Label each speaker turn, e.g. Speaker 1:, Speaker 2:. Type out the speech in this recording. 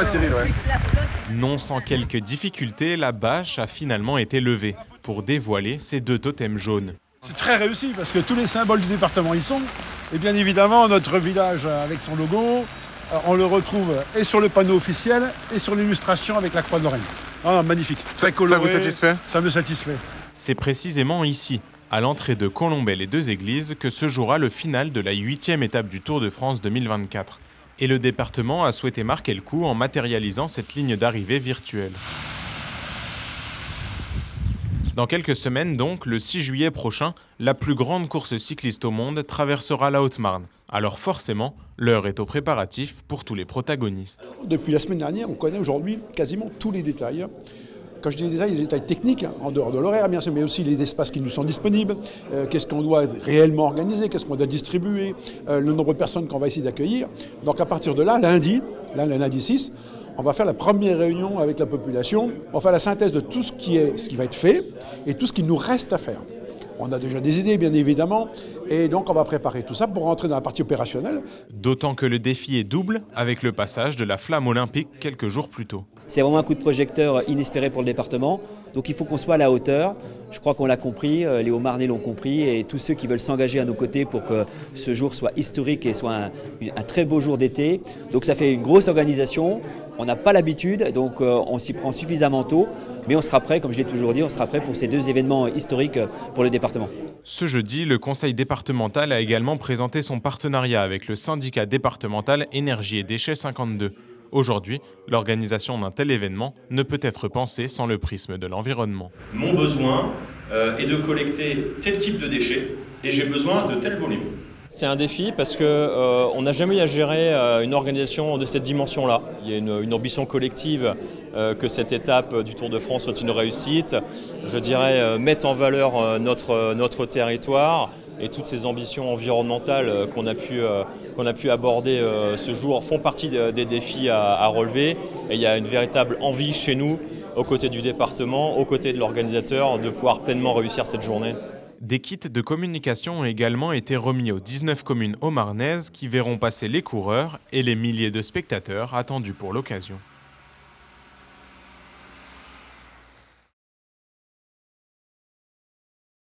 Speaker 1: va Cyril, ouais.
Speaker 2: Non sans quelques difficultés, la bâche a finalement été levée pour dévoiler ces deux totems jaunes.
Speaker 3: C'est très réussi parce que tous les symboles du département y sont. Et bien évidemment, notre village avec son logo, on le retrouve et sur le panneau officiel et sur l'illustration avec la croix de Lorraine. Ah, magnifique.
Speaker 1: Ça vous satisfait?
Speaker 3: Ça me satisfait.
Speaker 2: C'est précisément ici, à l'entrée de Colombey-les-Deux-Églises, que se jouera le final de la 8e étape du Tour de France 2024. Et le département a souhaité marquer le coup en matérialisant cette ligne d'arrivée virtuelle. Dans quelques semaines donc, le 6 juillet prochain, la plus grande course cycliste au monde traversera la Haute-Marne. Alors forcément, l'heure est aux préparatifs pour tous les protagonistes.
Speaker 4: Depuis la semaine dernière, on connaît aujourd'hui quasiment tous les détails. Quand je dis les détails techniques, en dehors de l'horaire bien sûr, mais aussi les espaces qui nous sont disponibles, qu'est-ce qu'on doit réellement organiser, qu'est-ce qu'on doit distribuer, le nombre de personnes qu'on va essayer d'accueillir. Donc à partir de là, le lundi 6, on va faire la première réunion avec la population, on va faire la synthèse de tout ce qui va être fait et tout ce qu'il nous reste à faire. On a déjà des idées, bien évidemment, et donc on va préparer tout ça pour rentrer dans la partie opérationnelle.
Speaker 2: D'autant que le défi est double avec le passage de la flamme olympique quelques jours plus tôt.
Speaker 5: C'est vraiment un coup de projecteur inespéré pour le département, donc il faut qu'on soit à la hauteur. Je crois qu'on l'a compris, les Haut-Marnais l'ont compris, et tous ceux qui veulent s'engager à nos côtés pour que ce jour soit historique et soit un très beau jour d'été. Donc ça fait une grosse organisation, on n'a pas l'habitude, donc on s'y prend suffisamment tôt. Mais on sera prêt, comme je l'ai toujours dit, on sera prêt pour ces deux événements historiques pour le département.
Speaker 2: Ce jeudi, le conseil départemental a également présenté son partenariat avec le syndicat départemental Énergie et Déchets 52. Aujourd'hui, l'organisation d'un tel événement ne peut être pensée sans le prisme de l'environnement.
Speaker 6: Mon besoin est de collecter tel type de déchets et j'ai besoin de tel volume.
Speaker 7: C'est un défi parce qu'on n'a jamais eu à gérer une organisation de cette dimension-là. Il y a une ambition collective que cette étape du Tour de France soit une réussite. Je dirais mettre en valeur notre territoire et toutes ces ambitions environnementales qu'on a pu aborder ce jour font partie des défis à relever. Et il y a une véritable envie chez nous, aux côtés du département, aux côtés de l'organisateur, de pouvoir pleinement réussir cette journée.
Speaker 2: Des kits de communication ont également été remis aux 19 communes haut-marnaises qui verront passer les coureurs et les milliers de spectateurs attendus pour l'occasion.